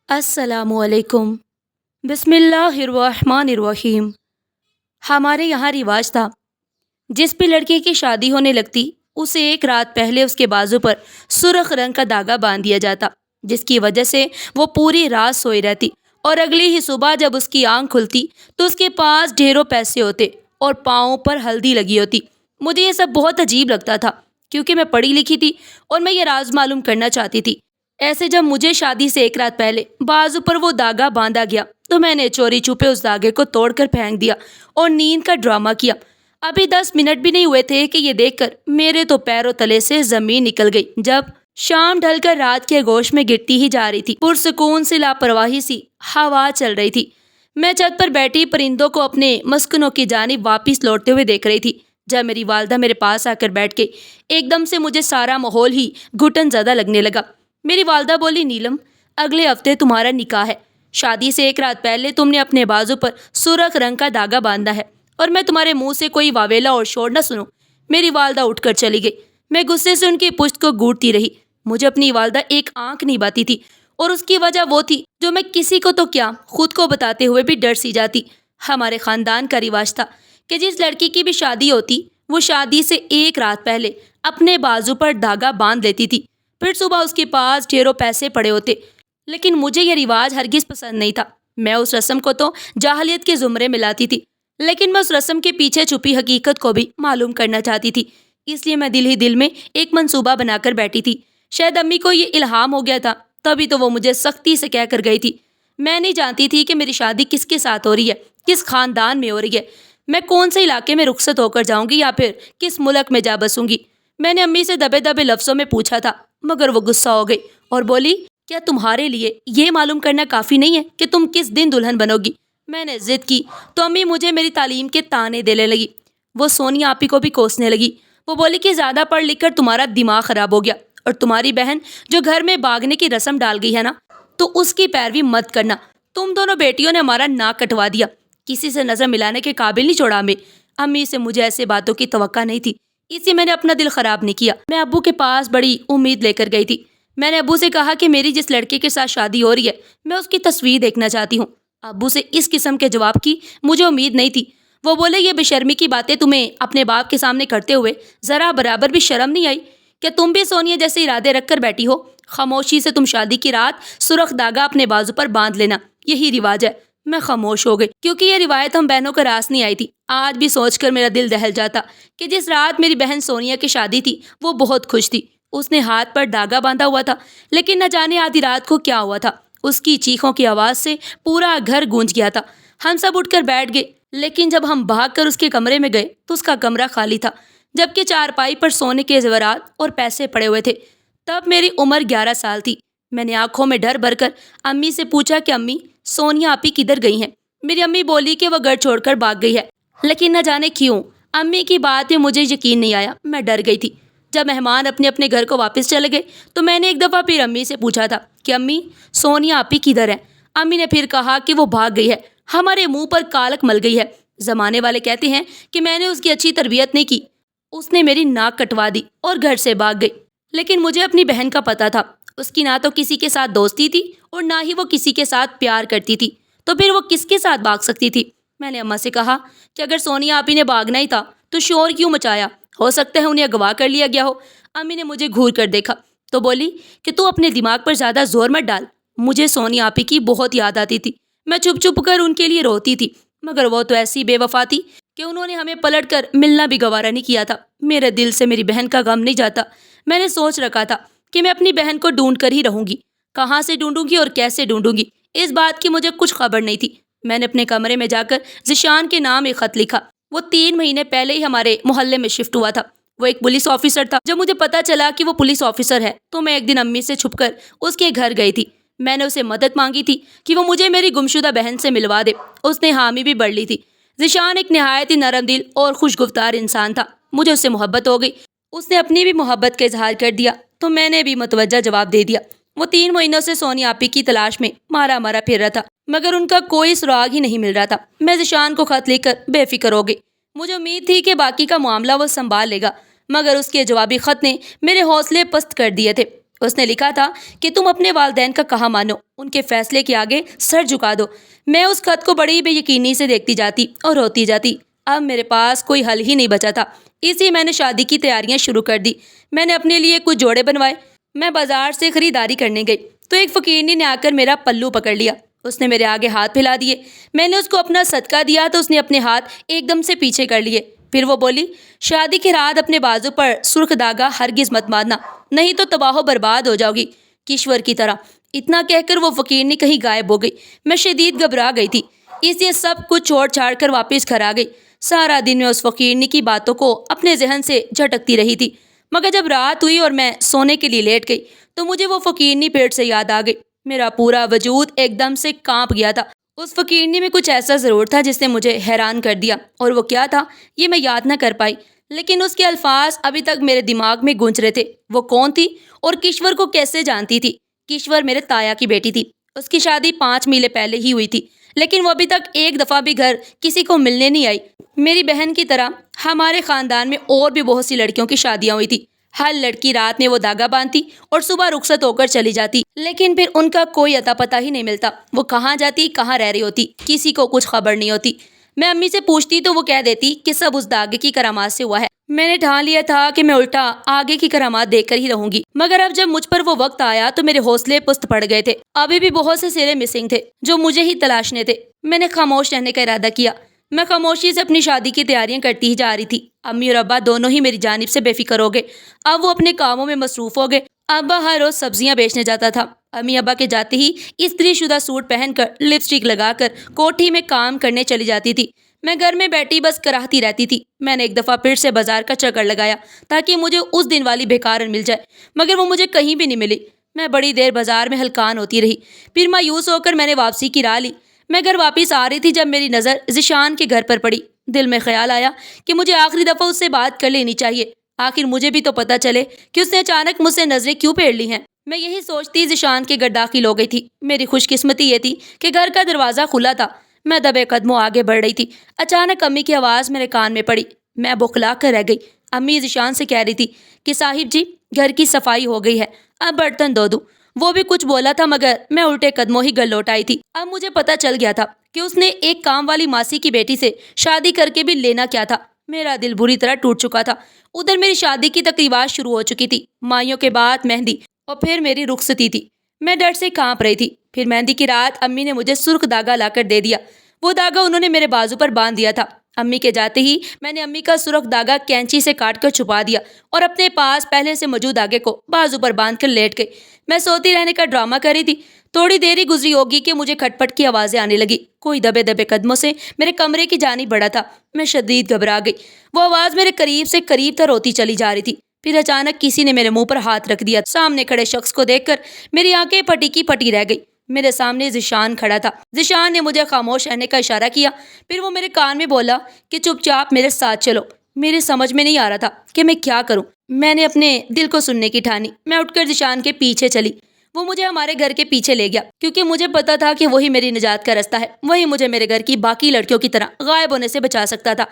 السلام علیکم۔ بسم اللہ الرحمن الرحیم۔ ہمارے یہاں رواج تھا، جس بھی لڑکے کی شادی ہونے لگتی اسے ایک رات پہلے اس کے بازو پر سرخ رنگ کا دھاگا باندھ دیا جاتا، جس کی وجہ سے وہ پوری رات سوئی رہتی اور اگلی ہی صبح جب اس کی آنکھ کھلتی تو اس کے پاس ڈھیروں پیسے ہوتے اور پاؤں پر ہلدی لگی ہوتی۔ مجھے یہ سب بہت عجیب لگتا تھا کیونکہ میں پڑھی لکھی تھی اور میں یہ راز معلوم کرنا چاہتی تھی۔ ایسے جب مجھے شادی سے ایک رات پہلے بازو پر وہ دھاگا باندھا گیا تو میں نے چوری چھپے اس دھاگے کو توڑ کر پھینک دیا اور نیند کا ڈرامہ کیا۔ ابھی 10 منٹ بھی نہیں ہوئے تھے کہ یہ دیکھ کر میرے تو پیروں تلے سے زمین نکل گئی۔ جب شام ڈھل کر رات کے گوش میں گرتی ہی جا رہی تھی، پرسکون سی لاپرواہی سی ہوا چل رہی تھی، میں چھت پر بیٹھی پرندوں کو اپنے مسکنوں کی جانب واپس لوٹتے ہوئے دیکھ رہی تھی، جب میری والدہ میرے پاس آ کر بیٹھ گئی۔ ایک دم سے مجھے سارا ماحول ہی گھٹن زدہ لگنے لگا۔ میری والدہ بولی، نیلم، اگلے ہفتے تمہارا نکاح ہے۔ شادی سے ایک رات پہلے تم نے اپنے بازو پر سرخ رنگ کا دھاگا باندھا ہے اور میں تمہارے منہ سے کوئی واویلا اور شور نہ سنوں۔ میری والدہ اٹھ کر چلی گئی۔ میں غصے سے ان کی پشت کو گھونٹتی رہی۔ مجھے اپنی والدہ ایک آنکھ نہیں باتی تھی اور اس کی وجہ وہ تھی جو میں کسی کو تو کیا خود کو بتاتے ہوئے بھی ڈر سی جاتی۔ ہمارے خاندان کا رواج تھا کہ جس لڑکی کی بھی شادی ہوتی وہ شادی سے ایک رات پہلے اپنے بازو پر دھاگا باندھ لیتی تھی، پھر صبح اس کے پاس ڈھیروں پیسے پڑے ہوتے۔ لیکن مجھے یہ رواج ہرگز پسند نہیں تھا۔ میں اس رسم کو تو جاہلیت کے زمرے میں لاتی تھی، لیکن میں اس رسم کے پیچھے چھپی حقیقت کو بھی معلوم کرنا چاہتی تھی۔ اس لیے میں دل ہی دل میں ایک منصوبہ بنا کر بیٹھی تھی۔ شاید امی کو یہ الہام ہو گیا تھا، تبھی تو وہ مجھے سختی سے کہہ کر گئی تھی۔ میں نہیں جانتی تھی کہ میری شادی کس کے ساتھ ہو رہی ہے، کس خاندان میں ہو رہی ہے، میں کون سے علاقے میں رخصت ہو کر جاؤں گی یا پھر کس ملک میں جا بسوں گی۔ میں نے امی سے دبے دبے لفظوں میں پوچھا تھا، مگر وہ غصہ ہو گئی اور بولی، کیا تمہارے لیے یہ معلوم کرنا کافی نہیں ہے کہ تم کس دن دلہن بنو گی؟ میں نے ضد کی تو امی مجھے میری تعلیم کے طعنے دینے لگی۔ وہ سونیا آپی کو بھی کوسنے لگی۔ وہ بولی کہ زیادہ پڑھ لکھ کر تمہارا دماغ خراب ہو گیا، اور تمہاری بہن جو گھر میں باغنے کی رسم ڈال گئی ہے نا، تو اس کی پیروی مت کرنا۔ تم دونوں بیٹیوں نے ہمارا ناک کٹوا دیا، کسی سے نظر ملانے کے قابل نہیں چھوڑا ہمیں۔ امی سے مجھے ایسے باتوں کی توقع نہیں تھی، اسی میں نے اپنا دل خراب نہیں کیا۔ میں ابو کے پاس بڑی امید لے کر گئی تھی۔ میں نے ابو سے کہا کہ میری جس لڑکے کے ساتھ شادی ہو رہی ہے میں اس کی تصویر دیکھنا چاہتی ہوں۔ ابو سے اس قسم کے جواب کی مجھے امید نہیں تھی۔ وہ بولے، یہ بے شرمی کی باتیں تمہیں اپنے باپ کے سامنے کرتے ہوئے ذرا برابر بھی شرم نہیں آئی؟ کیا تم بھی سونیا جیسے ارادے رکھ کر بیٹھی ہو؟ خاموشی سے تم شادی کی رات سرخ دھاگا اپنے بازو پر باندھ لینا، یہی رواج ہے۔ میں خاموش ہو گئی کیونکہ یہ روایت ہم بہنوں کا راس نہیں آئی تھی۔ آج بھی سوچ کر میرا دل دہل جاتا کہ جس رات میری بہن سونیا کی شادی تھی وہ بہت خوش تھی۔ اس نے ہاتھ پر دھاگا باندھا ہوا تھا، لیکن نہ جانے آدھی رات کو کیا ہوا تھا، اس کی چیخوں کی آواز سے پورا گھر گونج گیا تھا۔ ہم سب اٹھ کر بیٹھ گئے، لیکن جب ہم بھاگ کر اس کے کمرے میں گئے تو اس کا کمرہ خالی تھا، جبکہ چارپائی پر سونے کے زیورات اور پیسے پڑے ہوئے تھے۔ تب میری عمر 11 سال تھی۔ میں نے آنکھوں میں ڈر بھر کر امی سے پوچھا کہ امی، سونیا آپی کدھر گئی ہیں؟ میری امی بولی کہ وہ گھر چھوڑ کر بھاگ گئی ہے، لیکن نہ جانے کیوں امی کی بات میں مجھے یقین نہیں آیا۔ میں ڈر گئی تھی۔ جب مہمان اپنے اپنے گھر کو واپس چلے گئے تو میں نے ایک دفعہ پھر امی سے پوچھا تھا کہ امی، سونیا آپی کدھر ہے؟ امی نے پھر کہا کہ وہ بھاگ گئی ہے، ہمارے منہ پر کالک مل گئی ہے۔ زمانے والے کہتے ہیں کہ میں نے اس کی اچھی تربیت نہیں کی، اس نے میری ناک کٹوا دی اور گھر سے بھاگ گئی۔ لیکن مجھے اپنی بہن کا پتہ تھا، اس کی نہ تو کسی کے ساتھ دوستی تھی اور نہ ہی وہ کسی کے ساتھ پیار کرتی تھی، تو پھر وہ کس کے ساتھ بھاگ سکتی تھی؟ میں نے اماں سے کہا کہ اگر سونیا آپی نے بھاگنا ہی تھا تو شور کیوں مچایا؟ ہو سکتا ہے انہیں اغوا کر لیا گیا ہو۔ امی نے مجھے گھور کر دیکھا تو بولی کہ تو اپنے دماغ پر زیادہ زور مت ڈال۔ مجھے سونیا آپی کی بہت یاد آتی تھی، میں چھپ چھپ کر ان کے لیے روتی تھی، مگر وہ تو ایسی بے وفا تھی کہ انہوں نے ہمیں پلٹ کر ملنا بھی گوارا نہیں کیا تھا۔ میرے دل سے میری بہن کا غم نہیں جاتا۔ میں نے سوچ رکھا تھا کہ میں اپنی بہن کو ڈھونڈ کر ہی رہوں گی، کہاں سے ڈھونڈوں گی اور کیسے ڈھونڈوں گی، اس بات کی مجھے کچھ خبر نہیں تھی۔ میں نے اپنے کمرے میں جا کر ذیشان کے نام ایک خط لکھا۔ وہ 3 مہینے پہلے ہی ہمارے محلے میں شفٹ ہوا تھا۔ وہ ایک پولیس آفیسر تھا۔ جب مجھے پتا چلا کہ وہ پولیس آفیسر ہے تو میں ایک دن امی سے چھپ کر اس کے گھر گئی تھی۔ میں نے اسے مدد مانگی تھی کہ وہ مجھے میری گمشدہ بہن سے ملوا دے۔ اس نے حامی بھی بڑھ لی تھی۔ ذیشان ایک نہایت ہی نرم دل اور خوش گفتار انسان تھا۔ مجھے اس سے محبت ہو گئی۔ اس نے اپنی بھی محبت کا اظہار کر دیا تو میں نے بھی متوجہ جواب دے دیا۔ وہ 3 مہینوں سے سونیا آپی کی تلاش میں مارا مارا پھر رہا تھا، مگر ان کا کوئی سراغ ہی نہیں مل رہا تھا۔ میں ذیشان کو خط لکھ کر بے فکر ہو گئی۔ مجھے امید تھی کہ باقی کا معاملہ وہ سنبھال لے گا، مگر اس کے جوابی خط نے میرے حوصلے پست کر دیے تھے۔ اس نے لکھا تھا کہ تم اپنے والدین کا کہا مانو، ان کے فیصلے کے آگے سر جھکا دو۔ میں اس خط کو بڑی بے یقینی سے دیکھتی جاتی اور روتی جاتی۔ اب میرے پاس کوئی حل ہی نہیں بچا تھا، اس لیے میں نے شادی کی تیاریاں شروع کر دی۔ میں نے اپنے لیے کچھ جوڑے بنوائے۔ میں بازار سے خریداری کرنے گئی تو ایک فقیرنی نے آ کر میرا پلو پکڑ لیا۔ اس نے میرے آگے ہاتھ پھیلا دیے۔ میں نے اس کو اپنا صدقہ دیا تو اس نے اپنے ہاتھ ایک دم سے پیچھے کر لیے۔ پھر وہ بولی، شادی کی رات اپنے بازو پر سرخ داغا ہرگز مت باندھنا، نہیں تو تباہ و برباد ہو جاؤ گی، کشور کی طرح۔ اتنا کہہ کر وہ فقیرنی کہیں غائب ہو گئی۔ میں شدید گھبرا گئی تھی، اس لیے سب کچھ چھوڑ چھاڑ کر واپس گھر آ گئی۔ سارا دن میں اس فقیرنی کی باتوں کو اپنے ذہن سے جھٹکتی رہی تھی، مگر جب رات ہوئی اور میں سونے کے لیے لیٹ گئی تو مجھے وہ فقیرنی پیٹ سے یاد آ گئی۔ میرا پورا وجود ایک دم سے کانپ گیا تھا۔ اس فقیرنی میں کچھ ایسا ضرور تھا جس نے مجھے حیران کر دیا، اور وہ کیا تھا یہ میں یاد نہ کر پائی، لیکن اس کے الفاظ ابھی تک میرے دماغ میں گونج رہے تھے۔ وہ کون تھی اور کشور کو کیسے جانتی تھی؟ کشور میرے تایا کی بیٹی تھی۔ اس کی شادی 5 مہینے پہلے ہی ہوئی تھی، لیکن وہ ابھی تک ایک دفعہ بھی گھر کسی کو ملنے نہیں آئی۔ میری بہن کی طرح ہمارے خاندان میں اور بھی بہت سی لڑکیوں کی شادیاں ہوئی تھی۔ ہر لڑکی رات میں وہ داغا باندھتی اور صبح رخصت ہو کر چلی جاتی، لیکن پھر ان کا کوئی اتا پتہ ہی نہیں ملتا۔ وہ کہاں جاتی، کہاں رہ رہی ہوتی، کسی کو کچھ خبر نہیں ہوتی۔ میں امی سے پوچھتی تو وہ کہہ دیتی کہ سب اس داغے کی کرامات سے ہوا ہے۔ میں نے ٹھان لیا تھا کہ میں الٹا آگے کی کرامات دیکھ کر ہی رہوں گی، مگر اب جب مجھ پر وہ وقت آیا تو میرے حوصلے پست پڑ گئے تھے۔ ابھی بھی بہت سے سرے مسنگ تھے جو مجھے ہی تلاشنے تھے۔ میں نے خاموش رہنے کا ارادہ کیا۔ میں خاموشی سے اپنی شادی کی تیاریاں کرتی ہی جا رہی تھی۔ امی اور ابا دونوں ہی میری جانب سے بے فکر ہو گئے۔ اب وہ اپنے کاموں میں مصروف ہو گئے۔ ابا ہر روز سبزیاں بیچنے جاتا تھا۔ امی ابا کے جاتے ہی استری شدہ سوٹ پہن کر لپسٹک لگا کر کوٹھی میں کام کرنے چلی جاتی تھی۔ میں گھر میں بیٹھی بس کراہتی رہتی تھی۔ میں نے ایک دفعہ پھر سے بازار کا چکر لگایا تاکہ مجھے اس دن والی بھیکارن مل جائے، مگر وہ مجھے کہیں بھی نہیں ملی۔ میں بڑی دیر بازار میں ہلکان ہوتی رہی، پھر مایوس ہو کر میں نے واپسی کی راہ لی۔ میں گھر واپس آ رہی تھی جب میری نظر ذیشان کے گھر پر پڑی۔ دل میں خیال آیا کہ مجھے آخری دفعہ اس سے بات کر لینی چاہیے، آخر مجھے بھی تو پتہ چلے کہ اس نے اچانک مجھ سے نظریں کیوں پھیر لی ہیں۔ میں یہی سوچتی ذیشان کے گھر داخل ہو گئی تھی۔ میری خوش قسمتی یہ تھی کہ گھر کا دروازہ کھلا تھا۔ میں دبے قدموں آگے بڑھ رہی تھی، اچانک امی کی آواز میرے کان میں پڑی۔ میں بوکھلا کر رہ گئی۔ امی ذیشان سے کہہ رہی تھی کہ صاحب جی، گھر کی صفائی ہو گئی ہے، اب برتن دھو دوں۔ وہ بھی کچھ بولا تھا مگر میں الٹے قدموں ہی گھر لوٹ آئی تھی۔ اب مجھے پتہ چل گیا تھا کہ اس نے ایک کام والی ماسی کی بیٹی سے شادی کر کے بھی لینا کیا تھا۔ میرا دل بری طرح ٹوٹ چکا تھا۔ ادھر میری شادی کی تقریبات شروع ہو چکی تھی، مائیوں کے بعد مہندی اور پھر میری رخصتی تھی۔ میں ڈر سے کانپ رہی تھی۔ پھر مہندی کی رات امی نے مجھے سرخ داغا لا کر دے دیا۔ وہ داغا انہوں نے میرے بازو پر باندھ دیا تھا۔ امی کے جاتے ہی میں نے امی کا سرخ داغا کینچی سے کاٹ کر چھپا دیا اور اپنے پاس پہلے سے موجود داغے کو بازو پر باندھ کر لیٹ گئی۔ میں سوتی رہنے کا ڈرامہ کر رہی تھی۔ تھوڑی دیر ہی گزری ہوگی کہ مجھے کھٹ پٹ کی آوازیں آنے لگی۔ کوئی دبے دبے قدموں سے میرے کمرے کی جانب بڑھا تھا۔ میں شدید گھبرا گئی۔ وہ آواز میرے قریب سے قریب تر ہوتی چلی جا رہی تھی۔ پھر اچانک کسی نے میرے منہ پر ہاتھ رکھ دیا۔ سامنے کھڑے شخص کو دیکھ کر میری آنکھیں پھٹی کی پھٹی رہ گئی۔ میرے سامنے ذیشان کھڑا تھا۔ ذیشان نے مجھے خاموش رہنے کا اشارہ کیا، پھر وہ میرے کان میں بولا کہ چپ چاپ میرے ساتھ چلو۔ میرے سمجھ میں نہیں آ رہا تھا کہ میں کیا کروں۔ میں نے اپنے دل کو سننے کی ٹھانی۔ میں اٹھ کر ذیشان کے پیچھے چلی۔ وہ مجھے ہمارے گھر کے پیچھے لے گیا، کیونکہ مجھے پتا تھا کہ وہی میری نجات کا راستہ ہے، وہی مجھے میرے گھر کی باقی لڑکیوں کی طرح غائب ہونے سے بچا سکتا تھا۔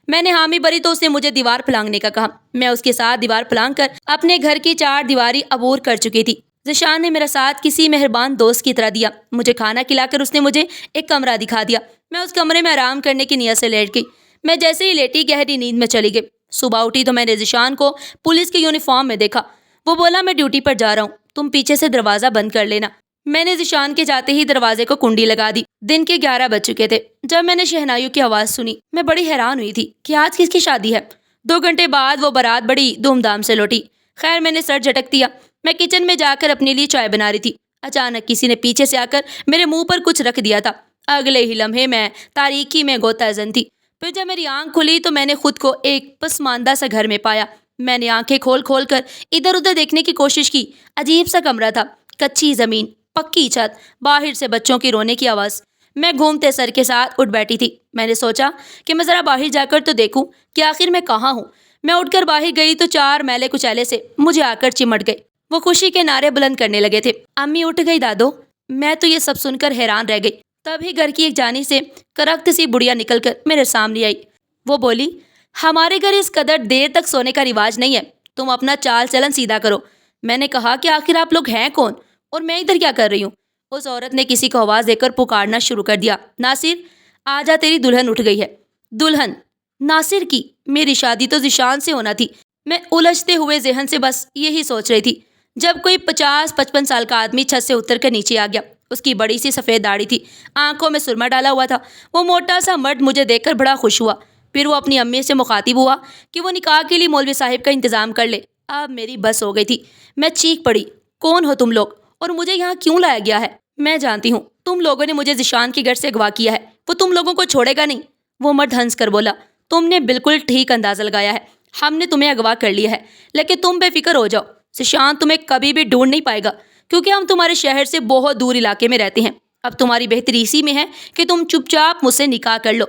میں نے حامی بھری تو اس نے مجھے دیوار پھلانگنے کا کہا۔ میں اس کے ساتھ دیوار پھلانگ کر اپنے گھر کی 4 دیواری عبور کر چکی تھی۔ ذیشان نے میرا ساتھ کسی مہربان دوست کی طرح دیا۔ مجھے کھانا کھلا کر اس نے مجھے ایک کمرہ دکھا دیا۔ میں اس کمرے میں آرام کرنے کی نیت سے لیٹ گئی۔ میں جیسے ہی لیٹی گہری نیند میں چلی گئی۔ صبح اٹھی تو میں نے ذیشان کو پولیس کے یونیفارم میں دیکھا۔ وہ بولا میں ڈیوٹی پر جا رہا ہوں، تم پیچھے سے دروازہ بند کر لینا۔ میں نے ذیشان کے جاتے ہی دروازے کو کنڈی لگا دی۔ دن کے 11 بج چکے تھے جب میں نے شہنائیوں کی آواز سنی۔ میں بڑی حیران ہوئی تھی کہ آج کس کی شادی ہے۔ 2 گھنٹے بعد وہ بارات بڑی دھوم دھام سے لوٹی۔ خیر میں نے سر جھٹک دیا۔ میں کچن میں جا کر اپنے لیے چائے بنا رہی تھی۔ اچانک کسی نے پیچھے سے آ کر میرے منہ پر کچھ رکھ دیا تھا۔ اگلے ہی لمحے میں تاریکی میں غوطہ زن تھی۔ پھر جب میری آنکھ کھلی تو میں نے خود کو ایک پسماندہ سا گھر میں پایا۔ میں نے آنکھیں کھول کھول کر ادھر ادھر دیکھنے کی کوشش کی۔ عجیب سا کمرہ تھا، کچی زمین، پکی چھت، باہر سے بچوں کی رونے کی آواز۔ میں گھومتے سر کے ساتھ اٹھ بیٹھی تھی۔ میں نے سوچا کہ میں ذرا باہر جا کر تو دیکھوں کہ آخر میں کہاں ہوں۔ میں اٹھ کر باہر گئی تو 4 میلے کچیلے سے مجھے آ کر چمٹ گئے۔ وہ خوشی کے نعرے بلند کرنے لگے تھے۔ امی اٹھ گئی دادو۔ میں تو یہ سب سن کر حیران رہ گئی۔ تبھی گھر کی ایک جانب سے کرخت سی بڑھیا نکل کر میرے سامنے آئی۔ وہ بولی، ہمارے گھر اس قدر دیر تک سونے کا رواج نہیں ہے، تم اپنا چال چلن سیدھا کرو۔ میں نے کہا کہ آخر آپ لوگ ہیں کون اور میں ادھر کیا کر رہی ہوں؟ اس عورت نے کسی کو آواز دے کر پکارنا شروع کر دیا، ناصر آجا تیری دلہن اٹھ گئی ہے۔ دلہن؟ ناصر کی؟ میری شادی تو ذیشان سے ہونا تھی۔ میں الجھتے ہوئے ذہن سے بس یہی سوچ رہی تھی جب کوئی 50-55 سال کا آدمی چھت سے اتر کر نیچے آ گیا۔ اس کی بڑی سی سفید داڑھی تھی، آنکھوں میں سرما ڈالا ہوا تھا۔ وہ موٹا سا مرد مجھے دیکھ کر بڑا خوش ہوا۔ پھر وہ اپنی امی سے مخاطب ہوا کہ وہ نکاح کے لیے مولوی صاحب کا انتظام کر لے۔ اب میری بس ہو گئی تھی۔ میں چیخ پڑی، کون ہو تم لوگ اور مجھے یہاں کیوں لایا گیا ہے؟ میں جانتی ہوں تم لوگوں نے مجھے ذیشان کے گھر سے اغوا کیا ہے، وہ تم لوگوں کو چھوڑے گا نہیں۔ وہ مرد ہنس کر بولا، تم نے بالکل ٹھیک اندازہ لگایا ہے، ہم نے تمہیں اغوا کر لیا ہے، لیکن تم بے فکر ہو جاؤ، ذیشان تمہیں کبھی بھی ڈھونڈ نہیں پائے گا، کیونکہ ہم تمہارے شہر سے بہت دور علاقے میں رہتے ہیں۔ اب تمہاری بہتری اسی میں ہے کہ تم چپ چاپ مجھ سے نکاح کر لو،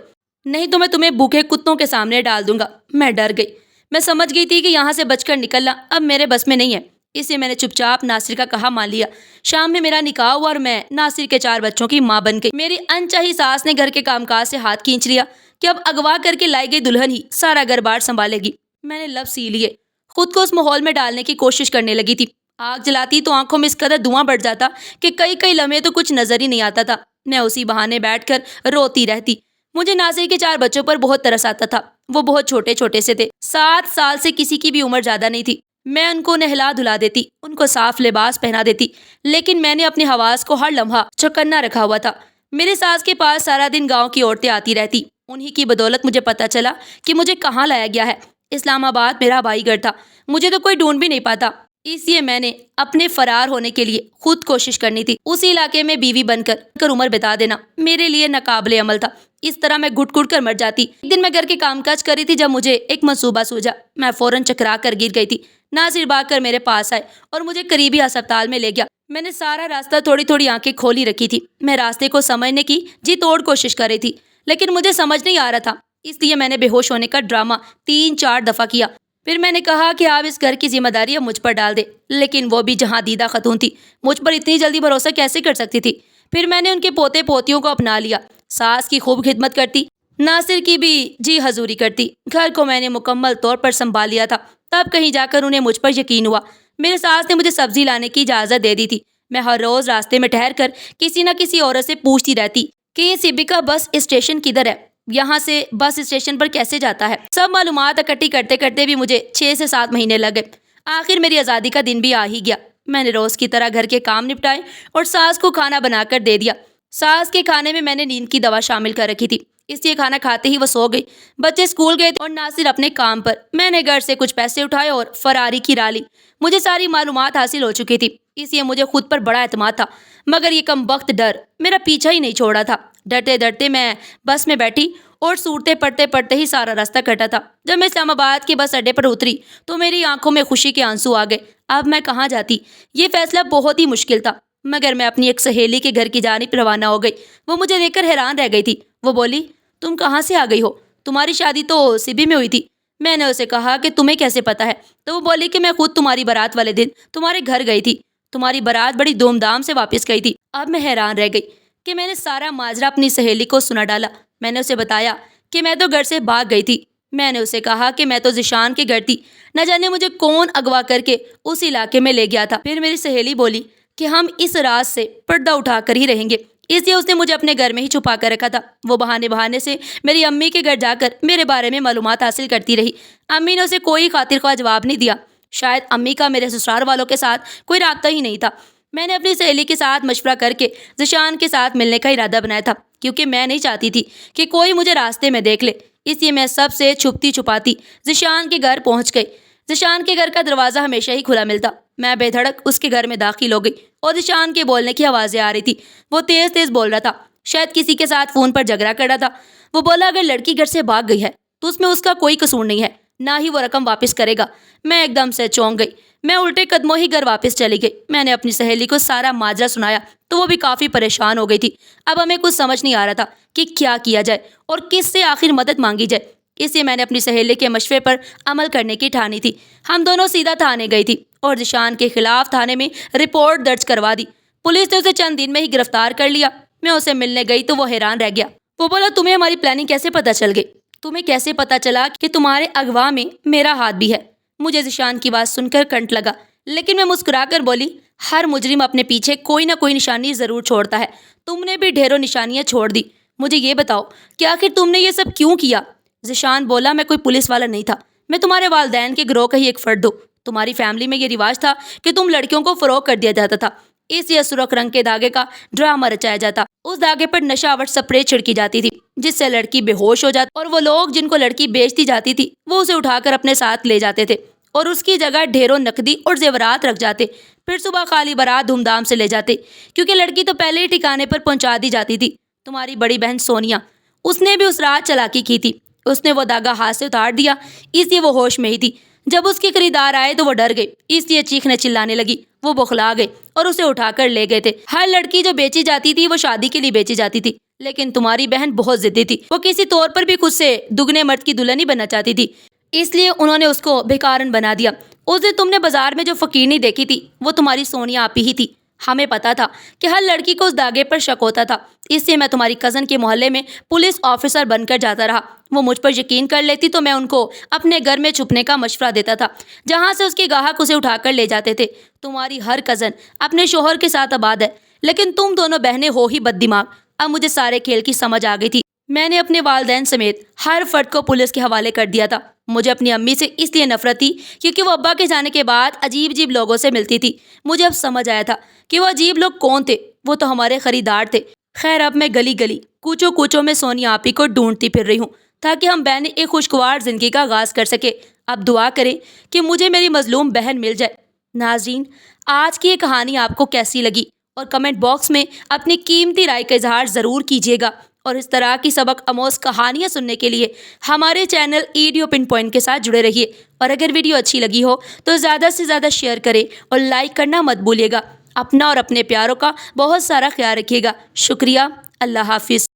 نہیں تو میں تمہیں بھوکے کتوں کے سامنے ڈال دوں گا۔ میں ڈر گئی۔ میں سمجھ گئی تھی کہ یہاں سے بچ کر نکلنا اب میرے بس میں نہیں ہے، اس لیے میں نے چپ چاپ ناصر کا کہا مان لیا۔ شام میں میرا نکاح ہوا اور میں ناصر کے 4 بچوں کی ماں بن گئی۔ میری انچاہی ساس نے گھر کے کام کاج سے ہاتھ کھینچ لیا کہ اب اغوا کر کے لائی گئی دلہن ہی سارا گھر بار سنبھالے گی۔ میں نے لب سی لیے، خود کو اس ماحول میں ڈالنے کی کوشش کرنے لگی تھی۔ آگ جلاتی تو آنکھوں میں اس قدر دھواں بڑھ جاتا کہ کئی لمحے تو کچھ نظر ہی نہیں آتا تھا۔ میں اسی بہانے بیٹھ کر روتی رہتی۔ مجھے ناصر کے 4 بچوں پر بہت ترس آتا تھا۔ وہ بہت چھوٹے چھوٹے سے تھے، 7 سال سے کسی کی بھی عمر زیادہ نہیں تھی۔ میں ان کو نہلا دھلا دیتی، ان کو صاف لباس پہنا دیتی، لیکن میں نے اپنے حواس کو ہر لمحہ چوکنا رکھا ہوا تھا۔ میرے ساس کے پاس سارا دن گاؤں کی عورتیں آتی رہتی، انہی کی بدولت مجھے پتا چلا کہ مجھے کہاں لایا گیا ہے۔ اسلام آباد میرا بھائی گھر تھا، مجھے تو کوئی ڈھونڈ بھی نہیں پاتا، اس لیے میں نے اپنے فرار ہونے کے لیے خود کوشش کرنی تھی۔ اسی علاقے میں بیوی بن کر عمر بتا دینا میرے لیے ناقابل عمل تھا، اس طرح میں گھٹ گھٹ کر مر جاتی۔ ایک دن میں گھر کے کام کاج کر رہی تھی جب مجھے ایک منصوبہ سوجا۔ میں فوراً چکرا کر گر گئی تھی۔ ناصر بھاگ کر میرے پاس آئے اور مجھے قریبی ہسپتال میں لے گیا۔ میں نے سارا راستہ تھوڑی تھوڑی آنکھیں کھولی رکھی تھی، میں راستے کو سمجھنے کی جی توڑ کوشش کر رہی تھی، لیکن مجھے سمجھ نہیں آ رہا تھا، اس لیے میں نے بے ہوش ہونے کا ڈرامہ 3-4 دفعہ کیا۔ پھر میں نے کہا کہ آپ اس گھر کی ذمہ داری اب مجھ پر ڈال دے، لیکن وہ بھی جہاں دیدہ خاتون تھی، مجھ پر اتنی جلدی بھروسہ کیسے کر سکتی تھی؟ پھر میں نے ان کے پوتے پوتیوں کو اپنا لیا، ساس کی خوب خدمت کرتی، ناصر کی بھی جی حضوری کرتی۔ گھر کو میں نے مکمل طور پر سنبھال لیا تھا۔ تب کہیں جا کر انہیں مجھ پر یقین ہوا۔ میرے ساس نے مجھے سبزی لانے کی اجازت دے دی تھی۔ میں ہر روز راستے میں ٹھہر کر کسی نہ کسی عورت سے پوچھتی رہتی کہ یہ سیبیکا بس اسٹیشن کدھر ہے، یہاں سے بس اسٹیشن پر کیسے جاتا ہے۔ سب معلومات اکٹھی کرتے کرتے بھی مجھے 6 سے 7 مہینے لگ گئے۔ آخر میری آزادی کا دن بھی آ ہی گیا۔ میں نے روز کی طرح گھر کے کام نپٹائے اور ساس کو کھانا بنا کر دے دیا۔ ساس کے کھانے میں میں نے نیند کی دوا شامل کر رکھی تھی، اس لیے کھانا کھاتے ہی وہ سو گئی۔ بچے اسکول گئے اور ناصر اپنے کام پر۔ میں نے گھر سے کچھ پیسے اٹھائے اور فراری کی راہ لی۔ مجھے ساری معلومات حاصل ہو چکی تھی، اس لیے مجھے خود پر بڑا اعتماد تھا، مگر یہ کم وقت ڈر میرا پیچھا ہی نہیں چھوڑا تھا۔ ڈرتے ڈرتے میں بس میں بیٹھی اور صورتیں پڑھتے پڑھتے ہی سارا راستہ کٹا تھا۔ جب میں اسلام آباد کے بس اڈے پر اتری تو میری آنکھوں میں خوشی کے آنسو آ گئے۔ اب میں کہاں جاتی؟ یہ فیصلہ بہت ہی مشکل تھا، مگر میں اپنی ایک سہیلی کے گھر کی جانب روانہ ہو گئی۔ وہ مجھے دیکھ کر حیران رہ گئی تھی۔ وہ بولی، تم کہاں سے آ گئی ہو؟ تمہاری شادی تو سبھی میں ہوئی تھی۔ میں نے اسے کہا کہ تمہیں کیسے پتا ہے؟ تو وہ بولی کہ میں خود تمہاری بارات والے دن تمہارے گھر گئی تھی، تمہاری بارات بڑی دھوم دھام سے واپس گئی تھی۔ اب میں حیران رہ گئی کہ میں نے سارا ماجرا اپنی سہیلی کو سنا ڈالا۔ میں نے اسے بتایا کہ میں تو گھر سے بھاگ گئی تھی۔ میں نے اسے کہا کہ میں تو ذیشان کے گھر تھی، نہ جانے مجھے کون اغوا کر کے اس علاقے میں لے گیا تھا۔ پھر میری سہیلی بولی کہ ہم اس راز سے پردہ اٹھا کر ہی رہیں گے، اس لیے اس نے مجھے اپنے گھر میں ہی چھپا کر رکھا تھا۔ وہ بہانے سے میری امی کے گھر جا کر میرے بارے میں معلومات حاصل کرتی رہی۔ امی نے اسے کوئی خاطر خواہ جواب نہیں دیا۔ شاید امی کا میرے سسرال والوں کے ساتھ کوئی رابطہ ہی نہیں تھا۔ میں نے اپنی سہیلی کے ساتھ مشورہ کر کے ذیشان کے ساتھ ملنے کا ارادہ بنایا تھا، کیونکہ میں نہیں چاہتی تھی کہ کوئی مجھے راستے میں دیکھ لے، اس لیے میں سب سے چھپتی چھپاتی ذیشان کے گھر پہنچ گئی۔ ذیشان کے گھر کا دروازہ ہمیشہ ہی کھلا ملتا۔ میں بے دھڑک اس کے گھر میں داخل ہو گئی اور ذیشان کے بولنے کی آوازیں آ رہی تھی۔ وہ تیز تیز بول رہا تھا، شاید کسی کے ساتھ فون پر جھگڑا کر رہا تھا۔ وہ بولا، اگر لڑکی گھر سے بھاگ گئی ہے تو اس میں اس کا کوئی قصور نہیں ہے، نہ ہی وہ رقم واپس کرے گا۔ میں ایک دم سے چونک گئی۔ میں الٹے قدموں ہی گھر واپس چلی گئی۔ میں نے اپنی سہیلی کو سارا ماجرا سنایا تو وہ بھی کافی پریشان ہو گئی تھی۔ اب ہمیں کچھ سمجھ نہیں آ رہا تھا کہ کیا کیا جائے اور کس سے آخر مدد مانگی جائے، اس لیے میں نے اپنی سہیلی کے مشورے پر عمل کرنے کی ٹھانی تھی۔ ہم دونوں سیدھا تھانے گئی تھی اور ذیشان کے خلاف تھانے میں رپورٹ درج کروا دی۔ پولیس نے اسے چند دن میں ہی گرفتار کر لیا۔ میں اسے ملنے گئی تو وہ حیران رہ گیا۔ وہ بولا، تمہیں ہماری پلاننگ کیسے پتہ چل گئی؟ تمہیں کیسے پتہ چلا کہ تمہارے اغوا میں میرا ہاتھ بھی ہے؟ مجھے ذیشان کی بات سن کر کنٹ لگا۔ لیکن میں مسکرا کر بولی، ہر مجرم اپنے پیچھے کوئی نہ کوئی نشانی ضرور چھوڑتا ہے، تم نے بھی ڈھیروں نشانیاں چھوڑ دی، مجھے یہ بتاؤ کہ آخر تم نے یہ سب کیوں کیا؟ ذیشان بولا، میں کوئی پولیس والا نہیں تھا، میں تمہارے والدین کے گروہ کا ہی ایک فرد ہوں۔ تمہاری فیملی میں یہ رواج تھا کہ تم لڑکیوں کو فروغ کر دیا جاتا تھا، اس لیے سرخ رنگ کے دھاگے کا ڈرامہ رچایا جاتا، اس دھاگے پر نشہ آور سپرے چھڑکی جاتی تھی جس سے لڑکی بے ہوش ہو جاتی، اور وہ لوگ جن کو لڑکی بیچتی جاتی تھی وہ اسے اٹھا کر اپنے ساتھ لے جاتے تھے اور اس کی جگہ ڈھیروں نقدی اور زیورات رکھ جاتے، پھر صبح خالی بارات دھوم دھام سے لے جاتے، کیونکہ لڑکی تو پہلے ہی ٹھکانے پر پہنچا دی جاتی تھی۔ تمہاری بڑی بہن سونیا، اس نے بھی اس رات چالاکی کی تھی، اس نے وہ دھاگا ہاتھ سے اتار دیا، اس لیے وہ ہوش میں ہی تھی۔ جب اس کے خریدار آئے تو وہ ڈر گئے، اس لیے چیخنے چلانے لگی، وہ بوکھلا گئے اور اسے اٹھا کر لے گئے تھے۔ ہر لڑکی جو بیچی جاتی تھی وہ شادی کے لیے بیچی جاتی تھی، لیکن تمہاری بہن بہت ضدی تھی، وہ کسی طور پر بھی خود سے دگنے مرد کی دلہن ہی بننا چاہتی تھی، اس لیے انہوں نے اس کو بھیکارن بنا دیا۔ اس دن تم نے بازار میں جو فقیرنی دیکھی تھی وہ تمہاری سونیا آپی ہی تھی۔ ہمیں پتا تھا کہ ہر لڑکی کو اس دھاگے پر شک ہوتا تھا، اس لیے میں تمہاری کزن کے محلے میں پولیس آفیسر بن کر جاتا رہا۔ وہ مجھ پر یقین کر لیتی تو میں ان کو اپنے گھر میں چھپنے کا مشورہ دیتا تھا، جہاں سے اس کے گاہک اسے اٹھا کر لے جاتے تھے۔ تمہاری ہر کزن اپنے شوہر کے ساتھ آباد ہے، لیکن تم دونوں بہنیں ہو ہی بد دماغ۔ اب مجھے سارے کھیل کی سمجھ آ گئی تھی۔ میں نے اپنے والدین سمیت ہر فرد کو پولیس کے حوالے کر دیا تھا۔ مجھے اپنی امی سے اس لیے نفرت تھی کیونکہ وہ ابا کے جانے کے بعد عجیب عجیب لوگوں سے ملتی تھی۔ مجھے اب سمجھ آیا تھا کہ وہ عجیب لوگ کون تھے، وہ تو ہمارے خریدار تھے۔ خیر، اب میں گلی گلی کوچوں کوچوں میں سونیا آپی کو ڈھونڈتی پھر رہی ہوں تاکہ ہم بہنیں ایک خوشگوار زندگی کا آغاز کر سکے۔ اب دعا کریں کہ مجھے میری مظلوم بہن مل جائے۔ ناظرین، آج کی یہ کہانی آپ کو کیسی لگی اور کمنٹ باکس میں اپنی قیمتی رائے کا اظہار ضرور کیجیے گا، اور اس طرح کی سبق آموز کہانیاں سننے کے لیے ہمارے چینل ایڈیو پن پوائنٹ کے ساتھ جڑے رہیے، اور اگر ویڈیو اچھی لگی ہو تو زیادہ سے زیادہ شیئر کریں اور لائک کرنا مت بھولیے گا۔ اپنا اور اپنے پیاروں کا بہت سارا خیال رکھیے گا۔ شکریہ۔ اللہ حافظ۔